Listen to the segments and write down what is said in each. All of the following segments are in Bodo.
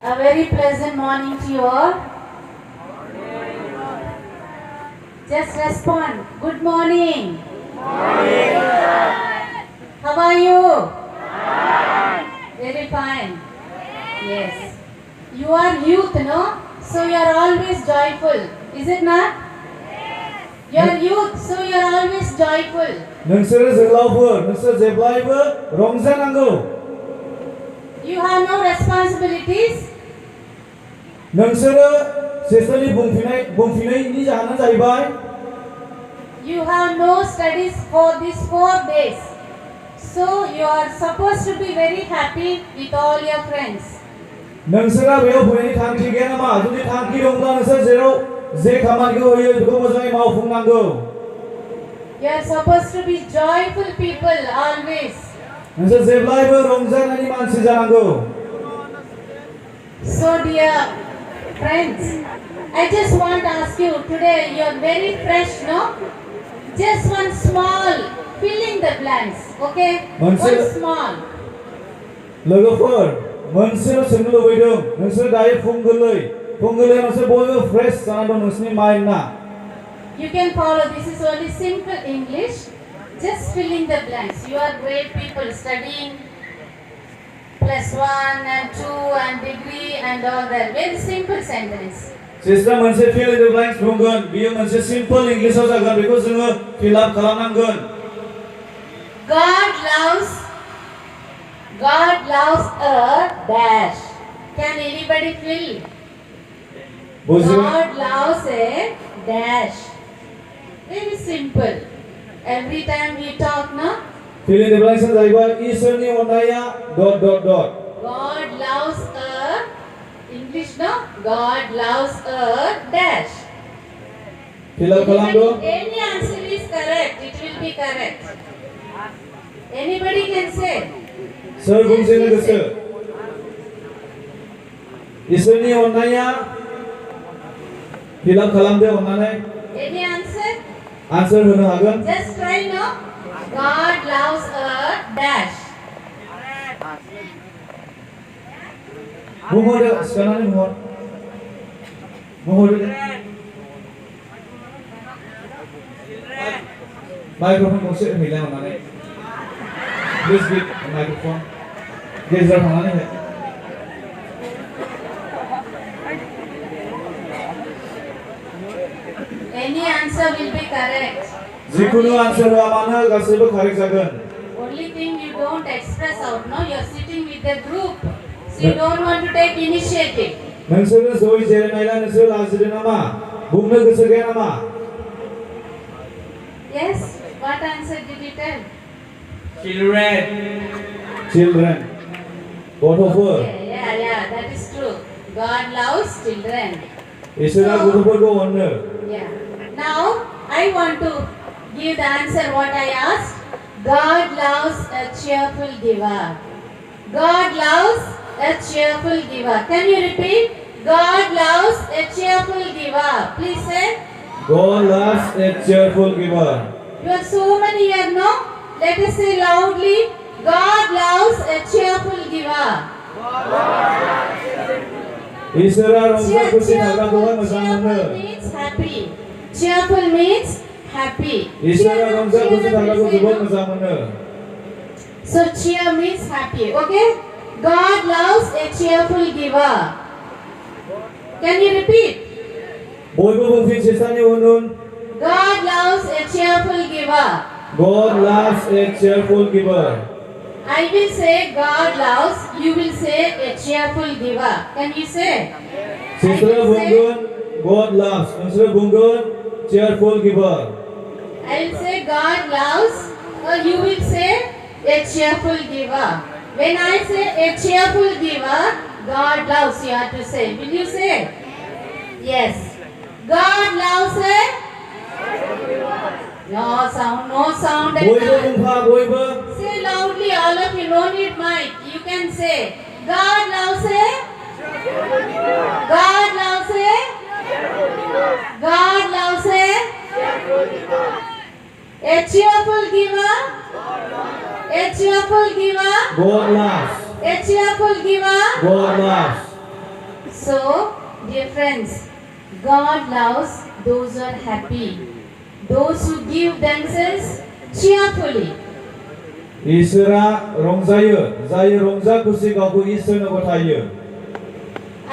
A very pleasant morning to you all. Just respond. Good morning. Morning. How are you? Very fine. Yes. You are youth, no? So you are always joyful. Is it not? You are youth, so you are always joyful. नोंसोरो जोहोलावफोर नोंसोर जेब्लायबो रंजानांगौ. You have no responsibilities. नोंसोरो सेसोनि बुंफिननायनि जाहोना जाहैबाय You have no studies for these 4 days. So you are supposed to be very happy with all your friends. नोंसोरा बेयाव फैनायनि थांखि गैया नामा? जुदि थांखि दंब्ला नोंसोर जेराव जे खामानिखौ होयो बेखौ मोजाङै मावफुंनांगौ. You are supposed to be joyful people always. नोंसोर जेब्लायबो रंजानायनि मानसि जानांगौ. So dear friends, I just want to ask you today, you are very fresh, no? Just one small, fill in the blanks, okay? One small. लोगोफोर मोनसेल' सोंनो लुबैदों. नोंसोर दायो फुंगोरलै नोंसोर बयबो फ्रेश जाना दं नोंसोरनि माइन्ड ना? You can follow. This is only simple English. Just fill in the blanks. You are great people studying +1 and 2 and degree and all that. Very simple sentence. System मोनसे fill in the blanks बुंगोन. बियो मोनसे सिम्पल इंग्लिशआव जागोन. बेखौ जोङो fill up खालामनांगोन. God loves a dash. Can anybody fill? God loves a dash. Very simple. Every time we talk, no? Fill in the blanks जाहैबाय ईश्वरनि अननाया ... God loves a English, no? God loves a dash. Fill up खालामदो. Any answer is correct. It will be correct. Anybody can say. सोर बुंजेननो गोसो? ईश्वरनि अननाया fill up खालामदो अननानै. Any answer? आन्सार होनो हागोन? Just try, no? God loves a dash. बुंहरदो सिखारनानै बुंहरदो. माइक्र'फन गंसे होलाय अननानै. Please give a microphone. गेजेराव थांनानै हो. Any answer will be correct. जिकुनु आन्सार होआ मानो गासैबो कारेक्ट जागोन. Only thing you don't express out, no? You are sitting with a group, so you don't want to take initiative. नोंसोरो जयै जिरायनायला नोंसोर लाजिदों नामा? बुंनो गोसो गैया नामा? Yes. What answer did you tell? Children. गथ'फोर. Yeah, that is true. God loves children. इसोरा गथ'फोरखौ अनो. Yeah. Now I want to give the answer what I asked. God loves a cheerful giver. God loves a cheerful giver. Can you repeat? God loves a cheerful giver. Please say. God loves a cheerful giver. You are so many here, no? Let us say loudly. God loves a cheerful giver. इसोरा रंजा खुसि थाग्राखौहाय मोजां मोनो. Cheerful means happy. Cheerful means happy. इसोरा रंजा खुसि थाग्राखौ जोबोद मोजां मोनो. So cheer means happy. Okay? God loves a cheerful giver. Can you repeat? बयबो बुंफिन सिस्टारनि उन. God loves a cheerful giver. God loves a cheerful giver. I will say God loves. You will say a cheerful giver. Can you say? सिस्टारा बुंगोन God loves. नोंसोरो बुंगोन cheerful giver. I will say God loves, or you will say a cheerful giver. When I say a cheerful giver, God loves, you have to say. Will you say? Yes. God loves a... No sound. बयबो बुंफा बयबो. Say loudly, all of you, no need mic. You can say, God loves a... God loves a... God loves a... A cheerful giver. A cheerful giver. God loves. A cheerful giver. God loves. So, dear friends, God loves those who are happy, those who give themselves cheerfully. इसोरा रंजायो जाय रंजा खुसि गावखौ इसोरनो गथायो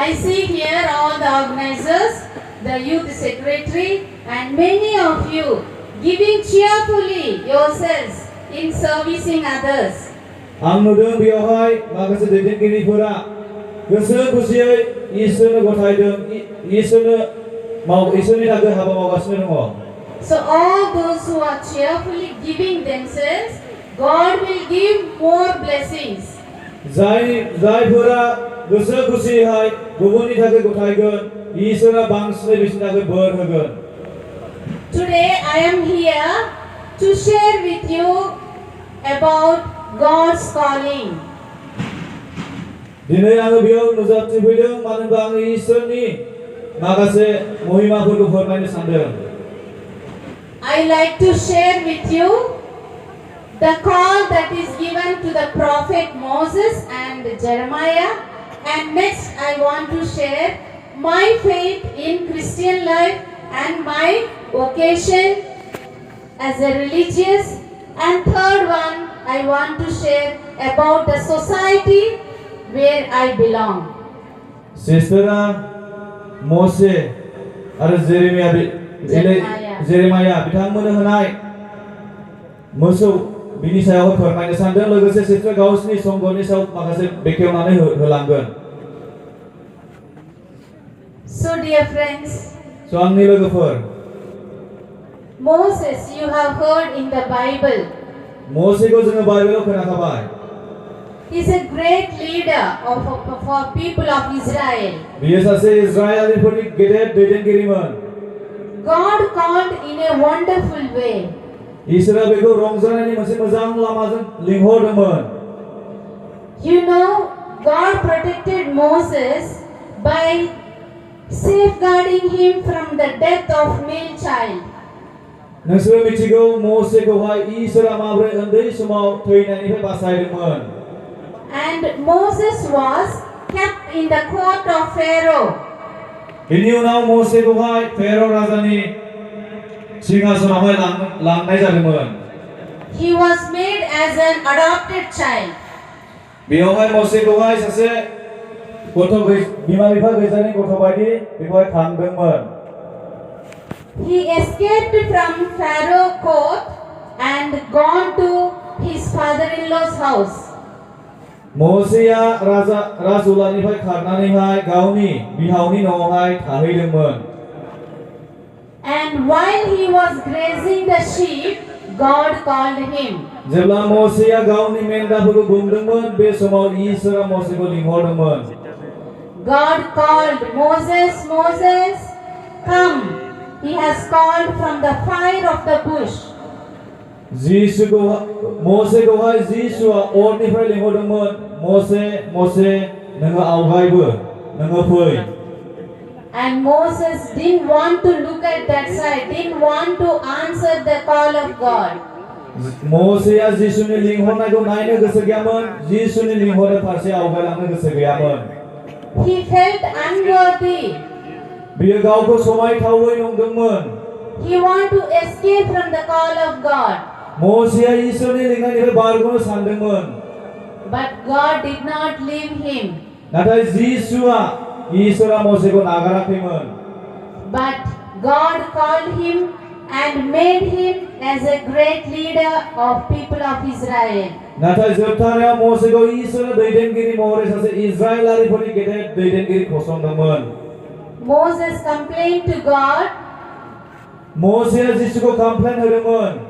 I see here all the organizers, the youth secretary, and many of you giving cheerfully yourselves in servicing others. आं नुदों बेयावहाय माखासे दैदेनगिरिफोरा गोसो खुसियै इसोरनो गथायदों इसोरनि थाखाय हाबा मावगासिनो दङ So all those who are cheerfully giving themselves, God will give more blessings. जायफोरा गोसो खुसियै गुबुननि थाखाय गथायगोन इसोरा बांसिनै बिसोरनि थाखाय बोर होगोन Today I am here to share with you about God's calling. दिनै आङो बेयाव नुजाथिफैदों मानो होनबा आङो इसोरनि माखासे महिमाफोरखौ फोरमायनो सानदों I like to share with you the call that is given to the prophet Moses and Jeremiah, and next I want to share my faith in Christian life and my vocation as a religious, and third one I want to share about the society where I belong. सिस्टारा मोसे आरो जेरेमाया बिथांमोननो होनाय मोसौ बिनि सायाव फोरमायनो सानदों लोगोसे सिस्टार गावसिनि संगनि सायाव माखासे बेखेवनानै होलांगोन So dear friends, आंनि लोगोफोर Moses, you have heard in the Bible. मोसेखौ जोङो बाइबेलाव खोनाखाबाय He is a great leader for people of Israel. बियो सासे इजराइलिफोरनि गेदेर दैदेनगिरिमोन God called in a wonderful way. इसोरा बेखौ रंजानायनि मोनसे मोजां लामाजों लिंहरदोंमोन You know, God protected Moses by safeguarding him from the death of male child. नोंसोर मिथिगौ मोसेखौहाय इसोरा माब्रै उन्दै समाव थैनायनिफ्राय बासायदोंमोन And Moses was kept in the court of Pharaoh. बिनि उनाव मोसेखौहाय फेरो राजानि सिंहासनावहाय लांनाय जादोंमोन He was made as an adopted child. बेयावहाय मोसेखौहाय सासे बिमा बिफा गैजानि गथ' बायदि बेखौहाय खांदोंमोन He escaped from Pharaoh court and gone to his father-in-law's house. मोसेया राजउलानिफ्राय खारनानैहाय गावनि बिहावनि न'आवहाय थाहैदोंमोन And while he was grazing the sheep, God called him. जेब्ला मोसेया गावनि मेन्दाफोरखौ गुमदोंमोन बे समाव इसोरा मोसेखौ लिंहरदोंमोन God called Moses, Moses, come. He has called from the fire of the bush. मोसेखौहाय जिसुआ अरनिफ्राय लिंहरदोंमोन मोसे नोङो आवगायबो नोङो फै And Moses didn't want to look at that side, didn't want to answer the call of God. मोसेया जिसुनि लिंहरनायखौ नायनो गोसो गैयामोन जिसुनि लिंहरनाय फारसे आवगायलांनो गोसो गैयामोन He felt unworthy. बियो गावखौ समायथावै नंदोंमोन He wanted to escape from the call of God. मोसेया इसोरनि लिंनायनिफ्राय बारग'नो सानदोंमोन But God did not leave him. नाथाय जिसुआ इसोरा मोसेखौ नागाराखैमोन But God called him and made him as a great leader of people of Israel. नाथाय जोबथारनायाव मोसेखौ इसोरा दैदेनगिरि महरै सासे इजराइलारिफोरनि गेदेर दैदेनगिरि फसंदोंमोन Moses complained to God. मोसेया जिसुखौ कमप्लेन होदोंमोन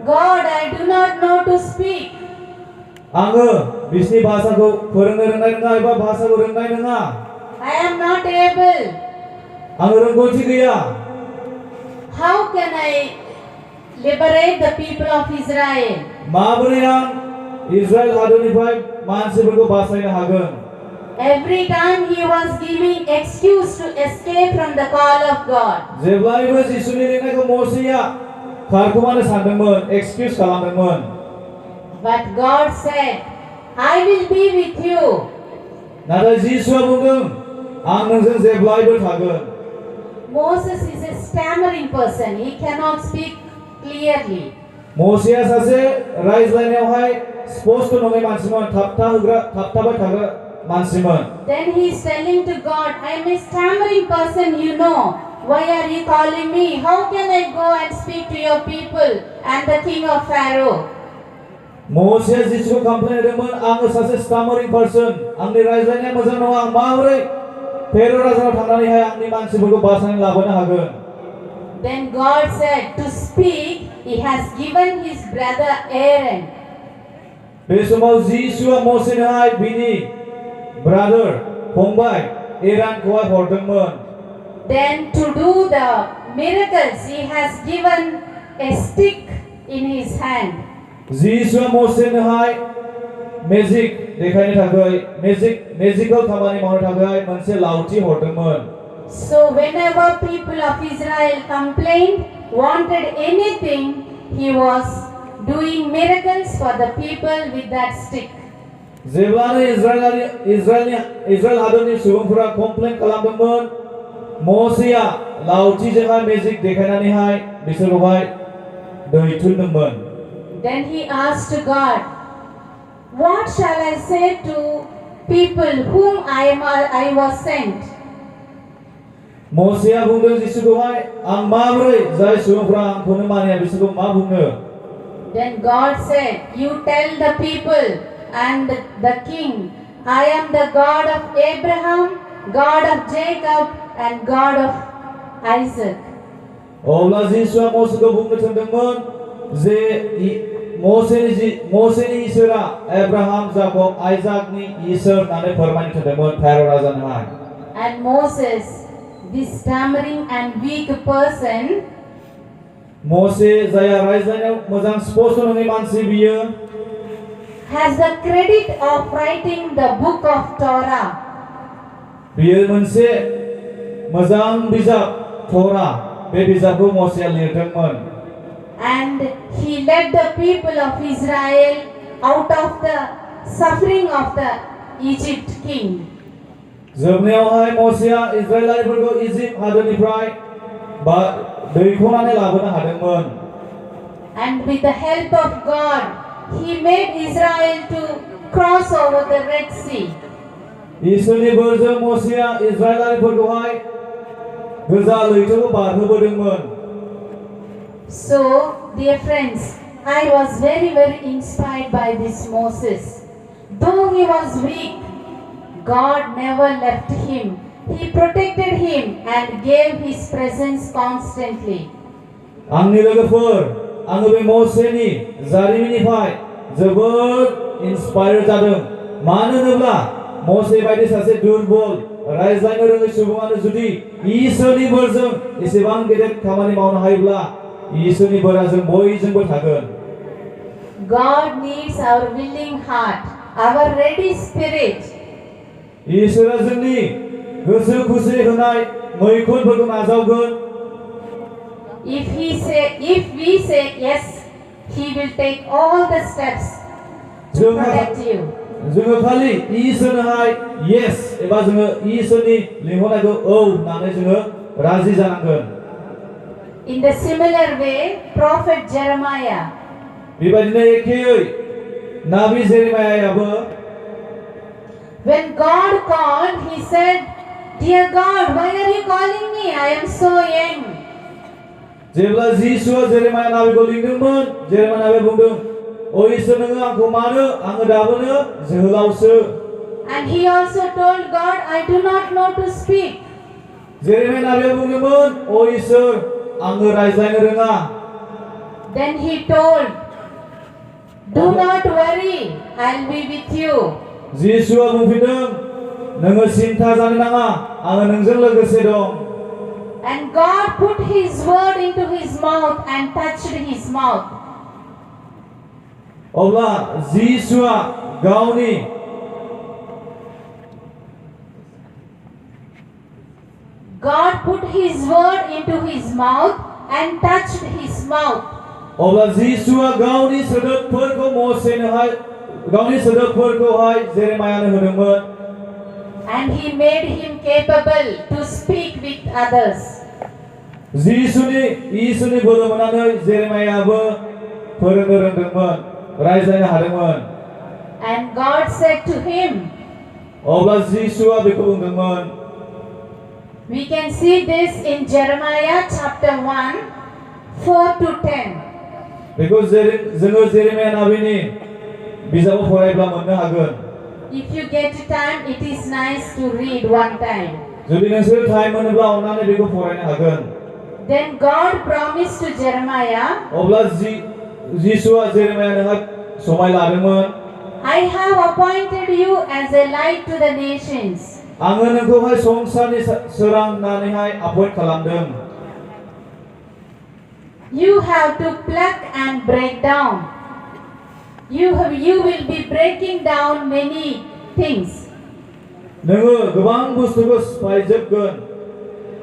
God, I do not know to speak. आङो बिसोरनि भाषाखौ फोरोंनो रोंनाय नङा एबा भाषाखौ रोंनाय नङा I am not able. आङो रोंगौथि गैया How can I liberate the people of Israel? माबोरै आं इजराइल हादरनिफ्राय मानसिफोरखौ बासायनो हागोन Every time he was giving excuse to escape from the call of God. जेब्लायबो जिसुनि लिंनायखौ मोसेया खारखोमानो सानदोंमोन एक्सक्यूज खालामदोंमोन But God said, I will be with you. नाथाय जिसुआ बुंदों आं नोंजों जेब्लायबो थागोन। Moses is a stammering person. He cannot speak clearly. मोसेया सासे रायज्लायनायावहाय स्पष्ट नङै मानसिमोन, थाबथाबाय थाग्रा मानसिमोन। Then he is telling to God, I am a stammering person, you know. Why are you calling me? How can I go and speak to your people and the king of Pharaoh? मोसेया जिसुखौ कमप्लेन होदोंमोन, आङो सासे स्टामारिं पार्सन, आंनि रायज्लायनाया मोजां नङा, आं माबोरै फेरो राजानाव थांनानैहाय आंनि मानसिफोरखौ बासायनानै लाबोनो हागोन? Then God said, to speak, he has given his brother Aaron. बे समाव जिसुआ मोसेनोहाय बिनि ब्रादार फंबाय एरानखौहाय हरदोंमोन। Then to do the miracles, he has given a stick in his hand. जिसुआ मोसेनोहाय मेजिक देखायनो थाखाय मेजिकल खामानि मावनो थाखाय मोनसे लावथि हरदोंमोन। So whenever people of Israel complained, wanted anything, he was doing miracles for the people with that stick. जेब्लानो इजराइल हादरनि सुबुंफोरा कमप्लेन खालामदोंमोन, मोसेया लावथिजोंहाय मेजिक देखायनानैहाय बिसोरखौहाय दैथुनदोंमोन। Then he asked to God, what shall I say to people whom I was sent? मोसेया बुंदों जिसुखौहाय, आं माबोरै जाय सुबुंफोरा आंखौनो मानिया बिसोरखौ मा बुंनो? Then God said, you tell the people and the king, I am the God of Abraham, God of Jacob, and God of Isaac. अब्ला जिसुआ मोसेखौ बुंनो थिनदोंमोन जे मोसेनि इसोरा एब्राहाम, जाकब, आइजाकनि इसोर होननानै फोरमायनो थिनदोंमोन फेरो राजानोहाय। And Moses, this stammering and weak person, मोसे जाया रायज्लायनायाव मोजां स्पष्ट नङै मानसि बियो, has the credit of writing the book of Torah. बियो मोनसे मोजां बिजाब थोरा, बे बिजाबखौ मोसेया लिरदोंमोन। And he led the people of Israel out of the suffering of the Egypt king. जोबनायावहाय मोसेया इजराइलारिफोरखौ इजिप्ट हादरनिफ्राय दैखोनानै लाबोनो हादोंमोन। And with the help of God, he made Israel to cross over the Red Sea. इसोरनि बोरजों मोसेया इजराइलारिफोरखौहाय गोजा लैथोखौ बारहोबोदोंमोन। So, dear friends, I was very inspired by this Moses. Though he was weak, God never left him. He protected him and gave his presence constantly. आंनि लोगोफोर, आङो बे मोसेनि जारिमिननिफ्राय जोबोद इन्सपायर जादों। मानो होनोब्ला मोसे बायदि सासे दुर्बल रायज्लायनो रोङै सुबुङानो जुदि इसोरनि बोरजों एसेबां गेदेर खामानि मावनो हायोब्ला इसोरनि बोरा जों बयजोंबो थागोन। God needs our willing heart, our ready spirit. इसोरा जोंनि गोसो खुसि होनाय मैखुनफोरखौ नाजावगोन। If we say yes, he will take all the steps to protect you. जोङो खालि इसोरनोहाय yes एबा जोङो इसोरनि लिंहरनायखौ औ होननानै जोङो राजि जानांगोन। In the similar way, prophet Jeremiah, बेबायदिनो एखेयै नाबि जेरेमायायाबो when God called, he said, dear God, why are you calling me? I am so young. जेब्ला जिसुआ जेरेमाया नाबिखौ लिंदोंमोन, जेरेमाया नाबिया बुंदों, ओ इसोर नोङो आंखौ मानो? आङो दाबोनो जोहोलावसो। And he also told God, I do not know to speak. Jeremiah Nabia बुंदोंमोन, ओ इसोर आङो रायज्लायनो रोङा। Then he told, do not worry, I'll be with you. जिसुआ बुंफिनदों, नोङो सिन्था जानो नाङा, आङो नोंजों लोगोसे दं। And God put his word into his mouth and touched his mouth. अब्ला जिसुआ गावनि God put his word into his mouth and touched his mouth. अब्ला जिसुआ गावनि सोदोबफोरखौ मोसेनोहाय गावनि सोदोबफोरखौहाय जेरेमायानो होदोंमोन। And he made him capable to speak with others. इसोरनि बोलो मोननानै जेरेमायाबो फोरोंनो रोंदोंमोन रायज्लायनो हादोंमोन And God said to him, अब्ला जिसुआ बेखौ बुंदोंमोन we can see this in Jeremiah chapter 1, 4 to 10. बेखौ जोङो जेरेमाया नाबिनि बिजाबाव फरायब्ला मोननो हागोन If you get time, it is nice to read one time. जुदि नोंसोर टाइम मोनोब्ला अननानै बेखौ फरायनो हागोन Then God promised to Jeremiah, अब्ला जिसुआ जेरेमायानो समाय लादोंमोन I have appointed you as a light to the nations. आङो नोंखौहाय संसारनि सोरां होननानैहाय अपॉइंट खालामदों You have to pluck and break down. You will be breaking down many things. नोङो गोबां बुस्थुखौ सिफायजोबगोन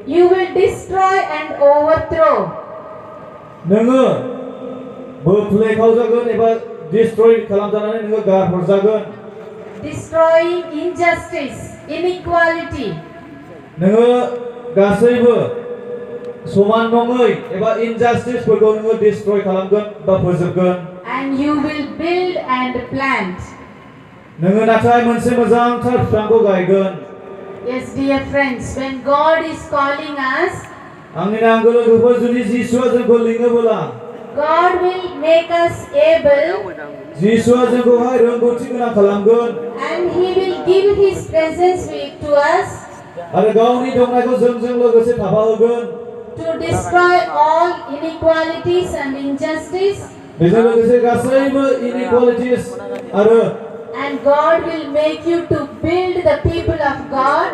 You will destroy and overthrow. नोङो बोफ्लेखावजागोन एबा डिस्ट्रय खालामजानानै नोङो गारहरजागोन Destroying injustice, inequality. नोङो गासैबो समान नङै एबा इनजास्टिसफोरखौ नोङो डिस्ट्रय खालामगोन बा फोजोबगोन And you will build and plant. नोङो नाथाय मोनसे मोजांथार बिफांखौ गायगोन Yes, dear friends, when God is calling us, आंनि नांगौ लोगोफोर जुदि जिसुआ जोंखौ लिङोब्ला God will make us able जिसुआ जोंखौहाय रोंगौथि गोनां खालामगोन and He will give His presence to us आरो गावनि दंनायखौ जोंजों लोगोसे थाफाहोगोन to destroy all inequalities and injustice. बेजों लोगोसे गासैबो इनइक्वालिटिस आरो And God will make you to build the people of God.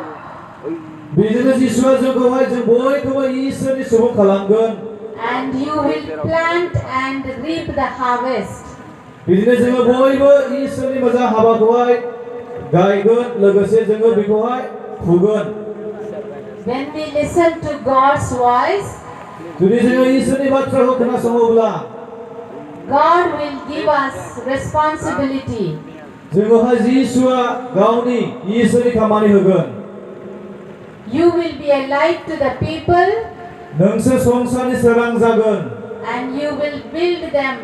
बेजोंनो जिसुआ जोंखौहाय जों बयखौबो इसोरनि सुबुं खालामगोन And you will plant and reap the harvest. बिदिनो जोङो बयबो इसोरनि मोजां हाबाखौहाय गायगोन लोगोसे जोङो बेखौहाय फुगोन When we listen to God's voice, जुदि जोङो इसोरनि बाथ्राखौ खोनासङोब्ला God will give us responsibility. जोङोहाय जिसुआ गावनि इसोरनि खामानि होगोन You will be a light to the people नोंसोर संसारनि सोरां जागोन and you will build them.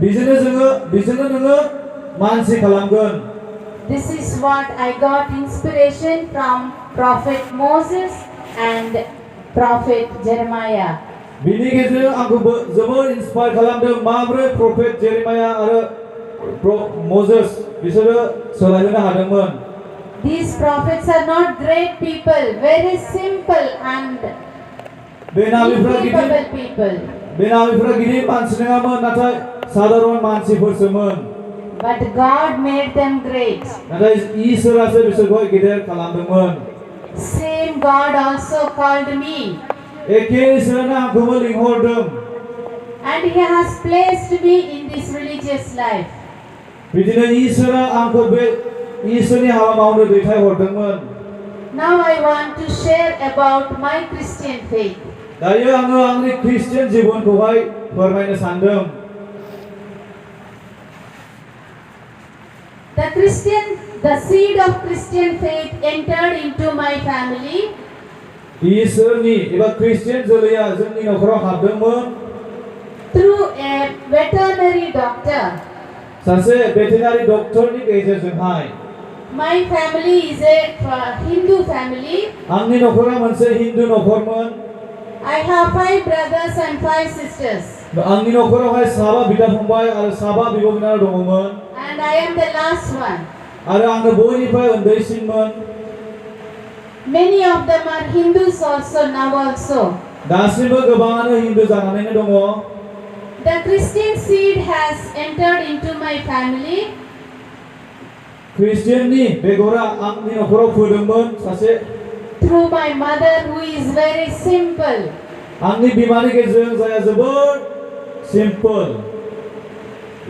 बेजोंनो नोङो मानसि खालामगोन This is what I got inspiration from Prophet Moses and Prophet Jeremiah. बिनि गेजेरजों आंखौ जोबोद इन्सपायर खालामदों माब्रै प्रफेट जेरेमाया आरो मोजेस बिसोरो सोलायहोनो हादोंमोन These prophets are not great people, very simple and incapable people. बे नाबिफोरा गिदिर मानसि नङामोन नाथाय साधारन मानसिफोरसोमोन But God made them great. नाथाय इसोरासो बिसोरखौ गिदिर खालामदोंमोन Same God also called me. एखे इसोरानो आंखौबो लिंहरदों And He has placed me in this religious life. बिदिनो इसोरा आंखौ बे इसोरनि हाबा मावनो दैथायहरदोंमोन Now I want to share about my Christian faith. दायो आङो आंनि ख्रिस्टियान जिबनखौहाय फोरमायनो सानदों The seed of Christian faith entered into my family इसोरनि एबा ख्रिस्टियान जोलैया जोंनि नखराव हाबदोंमोन through a veterinary doctor. सासे भेटेनारि डक्टरनि गेजेरजोंहाय My family is a Hindu family. आंनि नखरा मोनसे Hindu नखरमोन I have 5 brothers and 5 sisters. आंनि नखरावहाय साबा बिदा फंबाय आरो साबा बिब' बिनानाव दङमोन And I am the last one. आरो आंनो बयनिफ्राय उन्दैसिनमोन Many of them are Hindus also now also. दासिमबो गोबाङानो हिन्दु जानानैनो दङ The Christian seed has entered into my family ख्रिस्टियाननि बेगरा आंनि नखराव फोदोंमोन सासे through my mother who is very simple. आंनि बिमानि गेजेरजों जाया जोबोद simple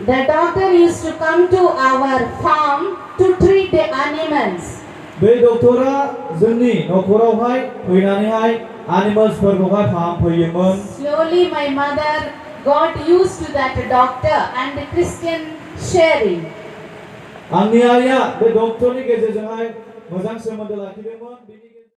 The doctor used to come to our farm to treat the animals. बे डक्टरा जोंनि नखरावहाय फैनानैहाय एनिमल्सफोरखौहाय फाहामफैयोमोन Slowly my mother got used to that doctor and the Christian sharing. आंनि आइया बे डक्टरनि गेजेरजोंहाय मोजां सोमोन्दो लाखिदोंमोन।